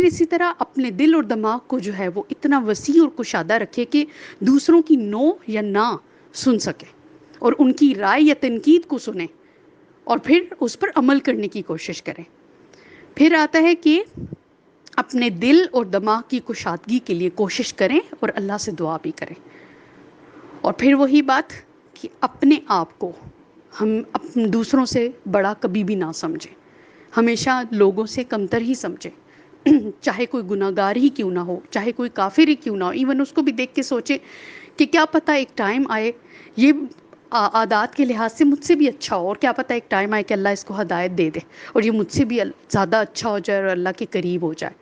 اسی طرح اپنے دل اور دماغ کو جو ہے وہ اتنا وسیع اور کشادہ رکھے کہ دوسروں کی نو یا نہ سن سکے اور ان کی رائے یا تنقید کو سنیں اور پھر اس پر عمل کرنے کی کوشش کریں. پھر آتا ہے کہ اپنے دل اور دماغ کی کشادگی کے لیے کوشش کریں اور اللہ سے دعا بھی کریں. اور پھر وہی بات کہ اپنے آپ کو ہم دوسروں سے بڑا کبھی بھی نہ سمجھیں، ہمیشہ لوگوں سے کمتر ہی سمجھیں، چاہے کوئی گناہ گار ہی کیوں نہ ہو، چاہے کوئی کافر ہی کیوں نہ ہو. ایون اس کو بھی دیکھ کے سوچے کہ کیا پتہ ایک ٹائم آئے یہ عادات کے لحاظ سے مجھ سے بھی اچھا ہو، اور کیا پتہ ایک ٹائم آئے کہ اللہ اس کو ہدایت دے دے اور یہ مجھ سے بھی زیادہ اچھا ہو جائے اور اللہ کے قریب ہو جائے.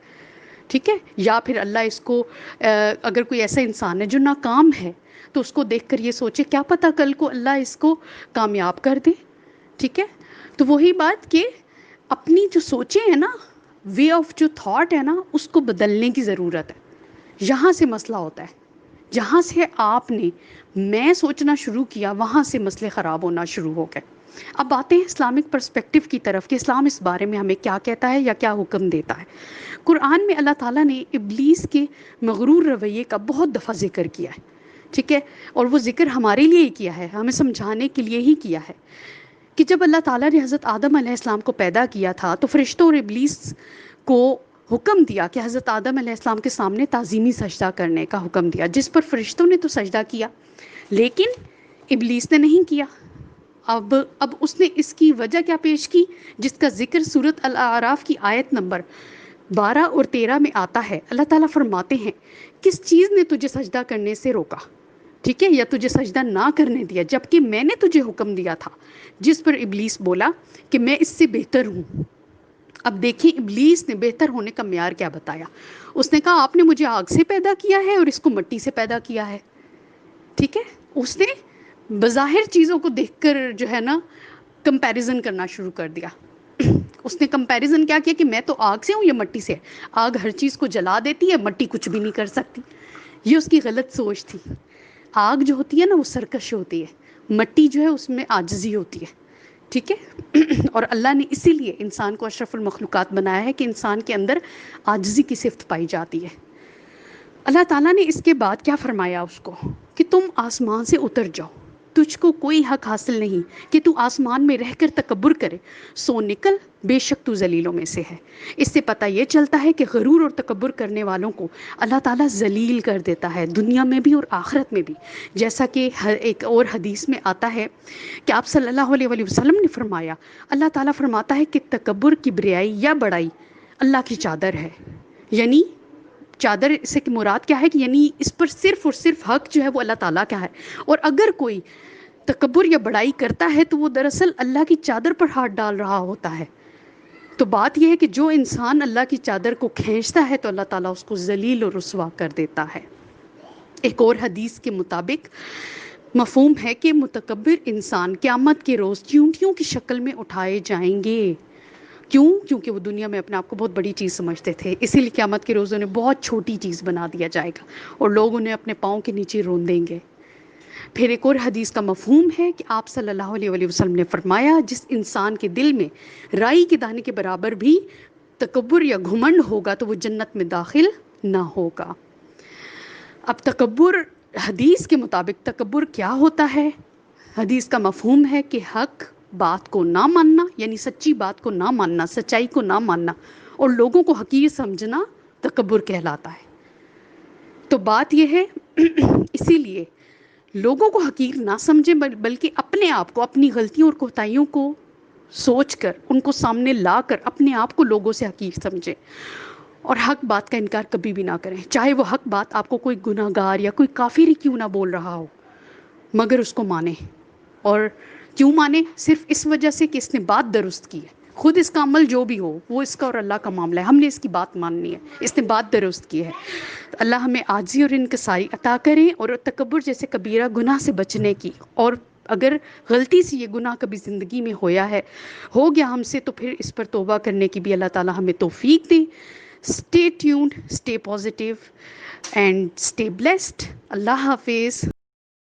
ٹھیک ہے. یا پھر اللہ اس کو اگر کوئی ایسا انسان ہے جو ناکام ہے تو اس کو دیکھ کر یہ سوچے کیا پتہ کل کو اللہ اس کو کامیاب کر دے. ٹھیک ہے. تو وہی بات کہ اپنی جو سوچیں ہیں نا، وے آف جو تھاٹ ہے نا، اس کو بدلنے کی ضرورت ہے. یہاں سے مسئلہ ہوتا ہے، جہاں سے آپ نے میں سوچنا شروع کیا وہاں سے مسئلے خراب ہونا شروع ہو گئے. اب آتے ہیں اسلامک پرسپیکٹیو کی طرف کہ اسلام اس بارے میں ہمیں کیا کہتا ہے یا کیا حکم دیتا ہے. قرآن میں اللہ تعالیٰ نے ابلیس کے مغرور رویے کا بہت دفعہ ذکر کیا ہے. ٹھیک ہے. اور وہ ذکر ہمارے لیے ہی کیا ہے، ہمیں سمجھانے کے لیے ہی کیا ہے کہ جب اللہ تعالیٰ نے حضرت آدم علیہ السلام کو پیدا کیا تھا تو فرشتوں اور ابلیس کو حکم دیا کہ حضرت آدم علیہ السلام کے سامنے تعظیمی سجدہ کرنے کا حکم دیا، جس پر فرشتوں نے تو سجدہ کیا لیکن ابلیس نے نہیں کیا. اب اس نے اس کی وجہ کیا پیش کی، جس کا ذکر سورۃ الاعراف کی آیت نمبر 12 اور 13 میں آتا ہے. اللہ تعالیٰ فرماتے ہیں کس چیز نے تجھے سجدہ کرنے سے روکا، ٹھیک ہے، یا تجھے سجدہ نہ کرنے دیا جبکہ میں نے تجھے حکم دیا تھا. جس پر ابلیس بولا کہ میں اس سے بہتر ہوں. اب دیکھیں ابلیس نے بہتر ہونے کا معیار کیا بتایا. اس نے کہا آپ نے مجھے آگ سے پیدا کیا ہے اور اس کو مٹی سے پیدا کیا ہے. ٹھیک ہے. اس نے بظاہر چیزوں کو دیکھ کر جو ہے نا کمپیریزن کرنا شروع کر دیا. اس نے کمپیریزن کیا کیا کہ میں تو آگ سے ہوں یا مٹی سے. آگ ہر چیز کو جلا دیتی ہے، مٹی کچھ بھی نہیں کر سکتی. یہ اس کی غلط سوچ تھی. آگ جو ہوتی ہے نا وہ سرکش ہوتی ہے، مٹی جو ہے اس میں عاجزی ہوتی ہے. ٹھیک ہے. اور اللہ نے اسی لیے انسان کو اشرف المخلوقات بنایا ہے کہ انسان کے اندر عاجزی کی صفت پائی جاتی ہے. اللہ تعالیٰ نے اس کے بعد کیا فرمایا اس کو کہ تم آسمان سے اتر جاؤ، تجھ کو کوئی حق حاصل نہیں کہ تو آسمان میں رہ کر تکبر کرے، سو نکل، بے شک تو ذلیلوں میں سے ہے. اس سے پتہ یہ چلتا ہے کہ غرور اور تکبر کرنے والوں کو اللہ تعالیٰ ذلیل کر دیتا ہے دنیا میں بھی اور آخرت میں بھی. جیسا کہ ہر ایک اور حدیث میں آتا ہے کہ آپ صلی اللہ علیہ وآلہ وسلم نے فرمایا، اللہ تعالیٰ فرماتا ہے کہ تکبر، کبریائی یا بڑائی اللہ کی چادر ہے. یعنی چادر سے مراد کیا ہے کہ یعنی اس پر صرف اور صرف حق جو ہے وہ اللہ تعالیٰ کا ہے. اور اگر کوئی تکبر یا بڑائی کرتا ہے تو وہ دراصل اللہ کی چادر پر ہاتھ ڈال رہا ہوتا ہے. تو بات یہ ہے کہ جو انسان اللہ کی چادر کو کھینچتا ہے تو اللہ تعالیٰ اس کو ذلیل اور رسوا کر دیتا ہے. ایک اور حدیث کے مطابق مفہوم ہے کہ متکبر انسان قیامت کے روز چیونٹیوں کی شکل میں اٹھائے جائیں گے. کیوں؟ کیونکہ وہ دنیا میں اپنے آپ کو بہت بڑی چیز سمجھتے تھے، اسی لیے قیامت کے روز انہیں بہت چھوٹی چیز بنا دیا جائے گا اور لوگ انہیں اپنے پاؤں کے نیچے روندیں گے. پھر ایک اور حدیث کا مفہوم ہے کہ آپ صلی اللہ علیہ وآلہ وسلم نے فرمایا جس انسان کے دل میں رائی کے دانے کے برابر بھی تکبر یا گھمنڈ ہوگا تو وہ جنت میں داخل نہ ہوگا. اب تکبر، حدیث کے مطابق تکبر کیا ہوتا ہے؟ حدیث کا مفہوم ہے کہ حق بات کو نہ ماننا، یعنی سچی بات کو نہ ماننا، سچائی کو نہ ماننا اور لوگوں کو حقیر سمجھنا تکبر کہلاتا ہے. تو بات یہ ہے اسی لیے لوگوں کو حقیر نہ سمجھیں بلکہ اپنے آپ کو، اپنی غلطیوں اور کوتاہیوں کو سوچ کر ان کو سامنے لا کر اپنے آپ کو لوگوں سے حقیر سمجھیں اور حق بات کا انکار کبھی بھی نہ کریں، چاہے وہ حق بات آپ کو کوئی گناہ گار یا کوئی کافر ہی کیوں نہ بول رہا ہو، مگر اس کو مانیں. اور کیوں مانیں؟ صرف اس وجہ سے کہ اس نے بات درست کی ہے. خود اس کا عمل جو بھی ہو وہ اس کا اور اللہ کا معاملہ ہے، ہم نے اس کی بات ماننی ہے، اس نے بات درست کی ہے. اللہ ہمیں عاجزی اور انکساری عطا کریں اور تکبر جیسے کبیرہ گناہ سے بچنے کی. اور اگر غلطی سے یہ گناہ کبھی زندگی میں ہو گیا ہم سے تو پھر اس پر توبہ کرنے کی بھی اللہ تعالیٰ ہمیں توفیق دے. Stay tuned, stay positive and stay blessed. اللہ حافظ.